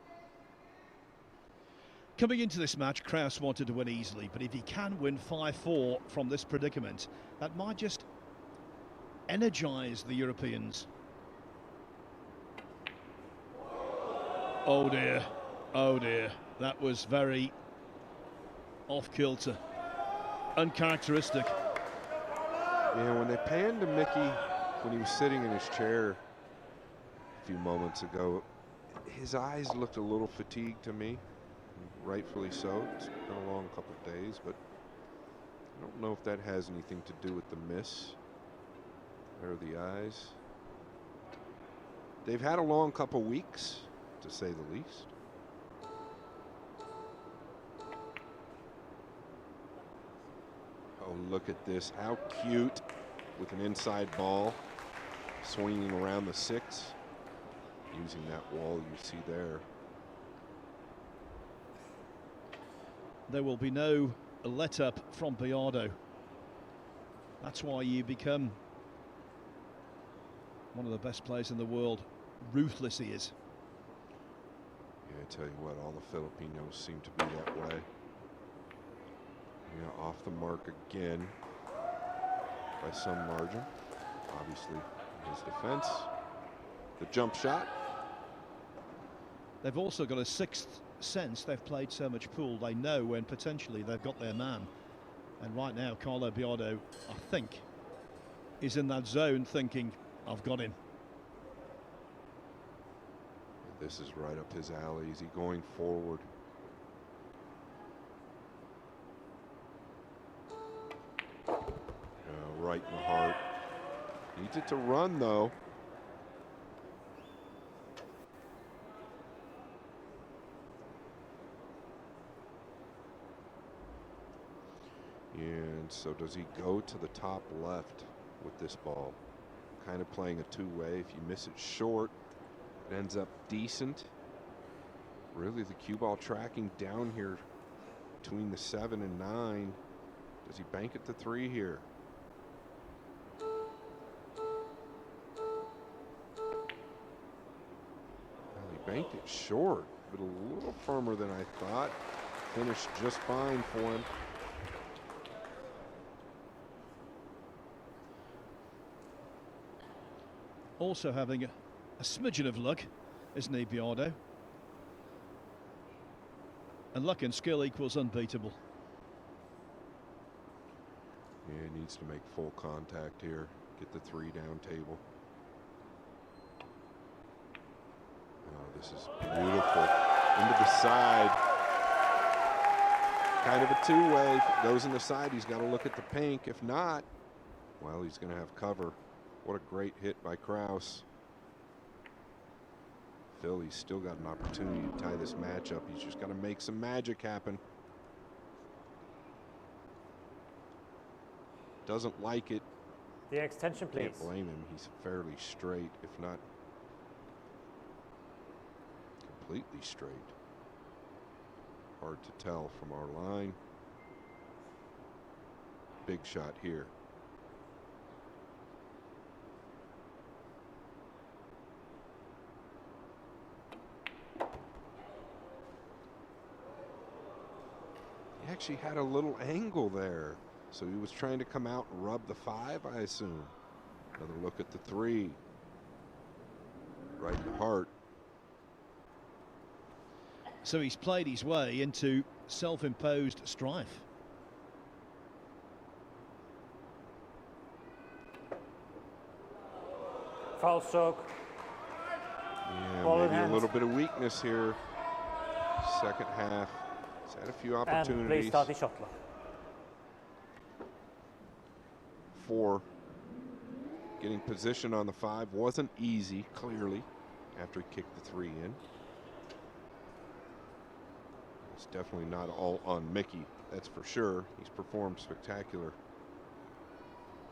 Coming into this match, Krause wanted to win easily, but if he can win 5-4 from this predicament, that might just energize the Europeans. Oh dear, oh dear, that was very off kilter, uncharacteristic. Yeah, when they panned to Mickey when he was sitting in his chair a few moments ago, his eyes looked a little fatigued to me, rightfully so. It's been a long couple of days, but I don't know if that has anything to do with the miss. There are the eyes. They've had a long couple weeks, to say the least. Oh, look at this. How cute with an inside ball swinging around the 6, using that wall you see there. There will be no let up from Biado. That's why you become one of the best players in the world. Ruthless he is. Yeah, I tell you what, all the Filipinos seem to be that way. Yeah, off the mark again by some margin. Obviously, his defense. the jump shot. They've also got a sixth sense. They've played so much pool, they know when potentially they've got their man. And right now, Carlo Biado, I think, is in that zone thinking, I've got him. This is right up his alley. Is he going forward? Right in the heart. Needs it to run, though. And so does he go to the top left with this ball? Kind of playing a two-way. If you miss it short, it ends up decent. Really, the cue ball tracking down here between the 7 and 9. Does he bank it to 3 here? Well, he banked it short, but a little firmer than I thought. Finished just fine for him. Also having a smidgen of luck, isn't he, Biado? And luck and skill equals unbeatable. Yeah, he needs to make full contact here. Get the 3 down table. Oh, this is beautiful. Into the side. Kind of a two-way. If it goes in the side, he's got to look at the pink. If not, well, he's going to have cover. What a great hit by Krause. Philly's still got an opportunity to tie this match up. He's just got to make some magic happen. Doesn't like it. The extension, please. Can't blame him. He's fairly straight, if not completely straight. Hard to tell from our line. Big shot here. He actually had a little angle there. So he was trying to come out and rub the 5, I assume. Another look at the 3. Right in the heart. So he's played his way into self-imposed strife. Foul stroke. Yeah, Ball in maybe a hand. little bit of weakness here. Second half. He's had a few And opportunities. please start the shot clock. 4. Getting position on the 5 wasn't easy, clearly, after he kicked the 3 in. It's definitely not all on Mickey, that's for sure. He's performed spectacular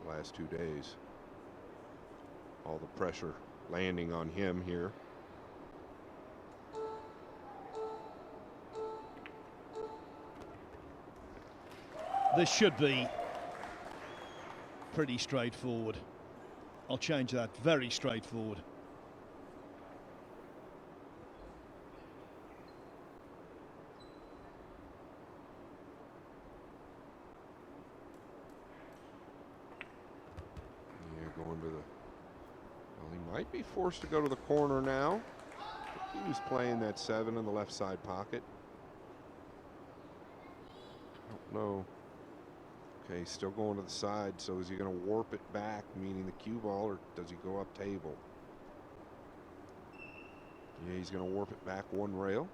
the last 2 days. All the pressure landing on him here. This should be pretty straightforward. I'll change that. Very straightforward. Yeah, going to the... Well, he might be forced to go to the corner now. He was playing that 7 in the left side pocket. I don't know. Okay, he's still going to the side, so is he going to warp it back, meaning the cue ball, or does he go up table? Yeah, he's going to warp it back 1 rail.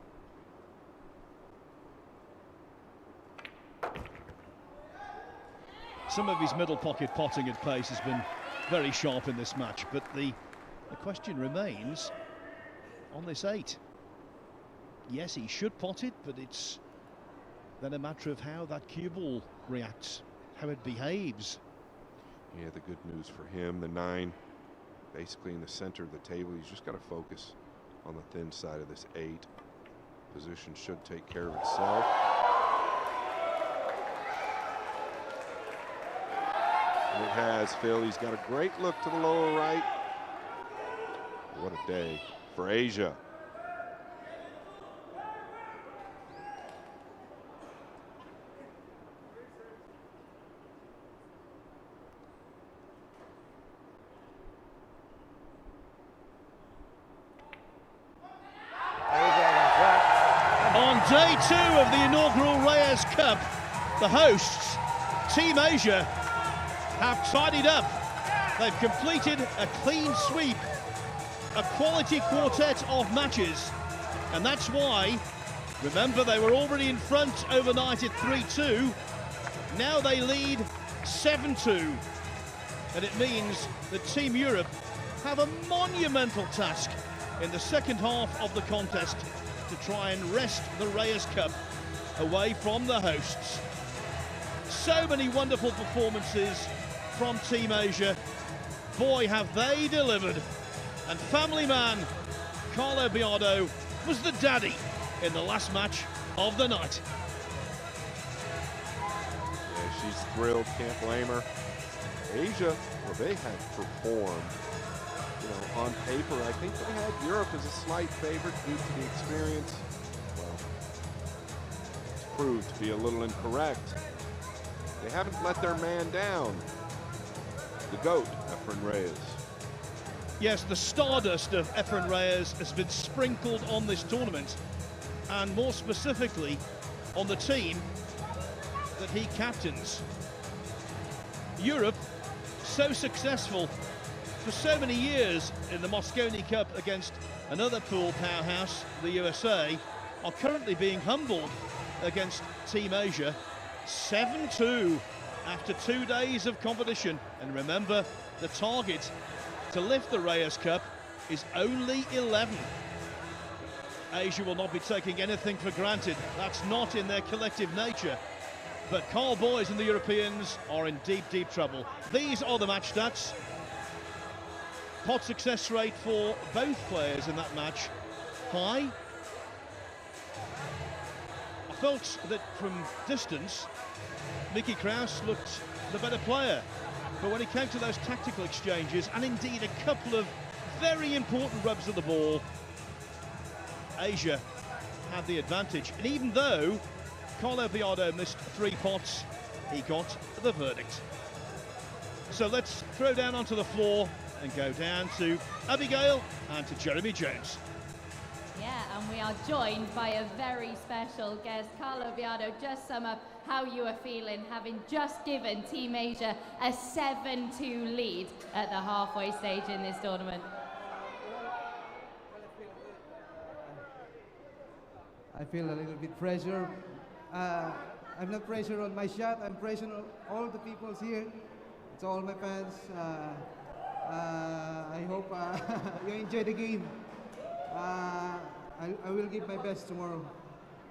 Some of his middle pocket potting at pace has been very sharp in this match, but the question remains on this 8. Yes, he should pot it, but it's then a matter of how that cue ball reacts, how it behaves. Yeah, the good news for him, the 9 basically in the center of the table. He's just got to focus on the thin side of this 8. Position should take care of itself. And it has, Phil. He's got a great look to the lower right. What a day for Asia. day 2 of the inaugural Reyes Cup. The hosts, Team Asia, have tidied up. They've completed a clean sweep, a quality quartet of matches, and that's why, remember, they were already in front overnight at 3-2. Now they lead 7-2, and it means that Team Europe have a monumental task in the second half of the contest to try and wrest the Reyes Cup away from the hosts. So many wonderful performances from Team Asia. Boy, have they delivered. And family man Carlo Biado was the daddy in the last match of the night. Yeah, she's thrilled, can't blame her. Asia, well, they have performed. You know, on paper, I think they had Europe as a slight favorite due to the experience. Well, it's proved to be a little incorrect. They haven't let their man down. The GOAT, Efren Reyes. Yes, the stardust of Efren Reyes has been sprinkled on this tournament, and more specifically on the team that he captains. Europe, so successful for so many years in the Mosconi Cup against another pool powerhouse, the USA, are currently being humbled against Team Asia 7-2 after 2 days of competition. And remember, the target to lift the Reyes Cup is only 11. Asia will not be taking anything for granted. That's not in their collective nature. But Carl Boys and the Europeans are in deep, deep trouble. These are the match stats. Pot success rate for both players in that match, high. I felt that from distance, Mickey Krause looked the better player. But when it came to those tactical exchanges, and indeed a couple of very important rubs of the ball, Asia had the advantage. And even though Carlo Biado missed 3 pots, he got the verdict. So let's throw down onto the floor and go down to Abigail and to Jeremy Jones. Yeah, and we are joined by a very special guest. Carlo Biado, just sum up how you are feeling, having just given Team Asia a 7-2 lead at the halfway stage in this tournament. I feel a little bit pressure. I'm not pressure on my shot, I'm pressure on all the people here. It's all my fans. I hope you enjoy the game. I will give my best tomorrow.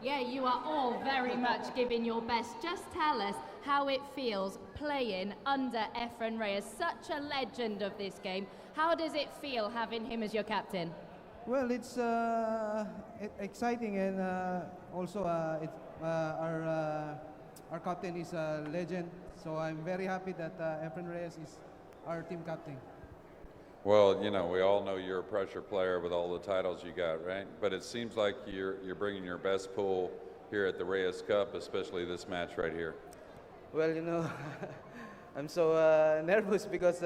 Yeah, you are all very much giving your best. Just tell us how it feels playing under Efren Reyes, such a legend of this game. How does it feel having him as your captain? Well, it's exciting, and also our captain is a legend. So I'm very happy that Efren Reyes is our team captain. Well, you know, we all know you're a pressure player with all the titles you got, right? But it seems like you're bringing your best pool here at the Reyes Cup, especially this match right here. Well, you know, I'm so nervous because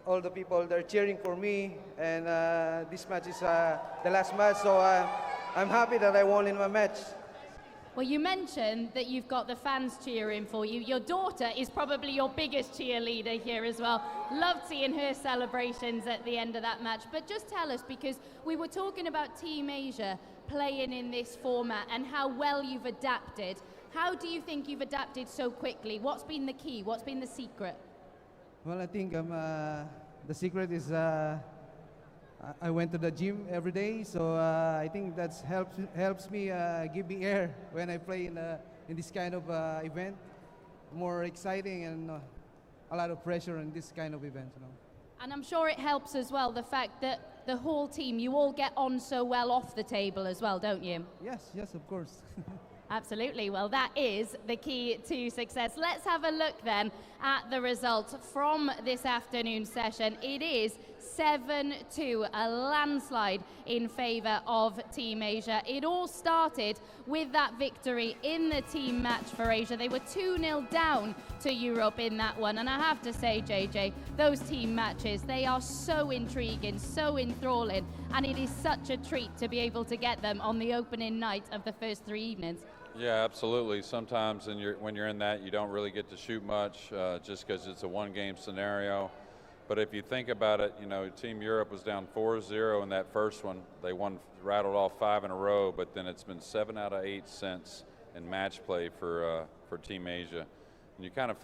all the people, they're cheering for me, and this match is the last match, so I'm happy that I won in my match. Well, you mentioned that you've got the fans cheering for you. Your daughter is probably your biggest cheerleader here as well. Loved seeing her celebrations at the end of that match. But just tell us, because we were talking about Team Asia playing in this format and how well you've adapted. How do you think you've adapted so quickly? What's been the key? What's been the secret? Well, I think the secret is I went to the gym every day, so I think that helps me give me air when I play in this kind of event. More exciting and a lot of pressure in this kind of event. You know. And I'm sure it helps as well, the fact that the whole team, you all get on so well off the table as well, don't you? Yes, of course. Absolutely. Well, that is the key to success. Let's have a look then at the results from this afternoon session. It is 7-2, a landslide in favour of Team Asia. It all started with that victory in the team match for Asia. They were 2-0 down to Europe in that one. And I have to say, JJ, those team matches, they are so intriguing, so enthralling. And it is such a treat to be able to get them on the opening night of the first 3 evenings. Yeah, absolutely. Sometimes when you're in that, you don't really get to shoot much just because it's a one-game scenario. But if you think about it, you know, Team Europe was down 4-0 in that first one. They rattled off 5 in a row, but then it's been 7 out of 8 since in match play for Team Asia. And I kind of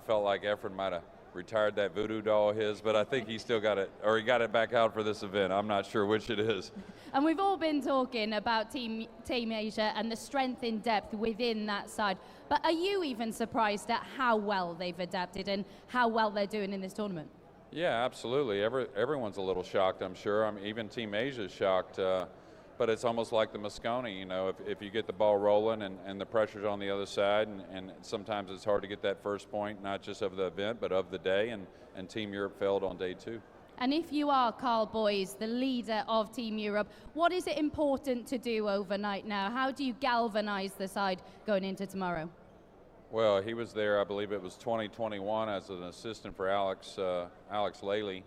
felt like Efren might have retired that voodoo doll of his, but I think he still got it, or he got it back out for this event. I'm not sure which it is. And we've all been talking about Team Asia and the strength in depth within that side. But are you even surprised at how well they've adapted and how well they're doing in this tournament? Yeah, absolutely. Everyone's a little shocked, I'm sure. I mean, even Team Asia's shocked. But it's almost like the Moscone, you know, if you get the ball rolling and the pressure's on the other side, and sometimes it's hard to get that first point, not just of the event, but of the day, and Team Europe failed on day 2. And if you are Carl Boyes, the leader of Team Europe, what is it important to do overnight now? How do you galvanize the side going into tomorrow? Well, he was there, I believe it was 2021, as an assistant for Alex Laley.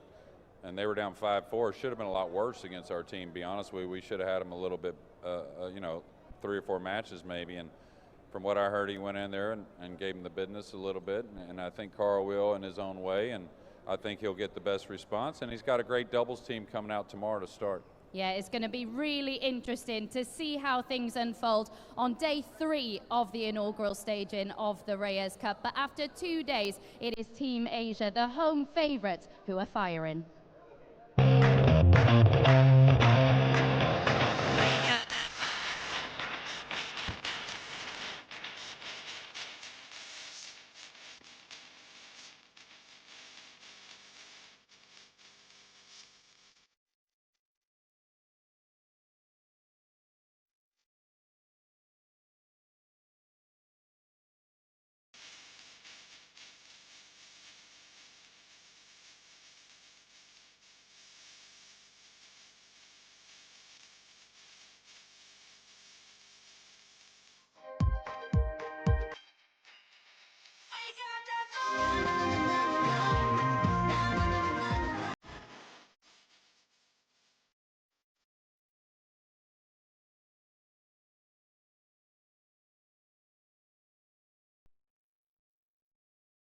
And they were down 5-4. Should have been a lot worse against our team, to be honest with you. We should have had them a little bit, 3 or 4 matches maybe. And from what I heard, he went in there and gave him the business a little bit. And I think Carl will in his own way. And I think he'll get the best response. And he's got a great doubles team coming out tomorrow to start. Yeah, it's going to be really interesting to see how things unfold on day 3 of the inaugural staging of the Reyes Cup. But after 2 days, it is Team Asia, the home favourites, who are firing.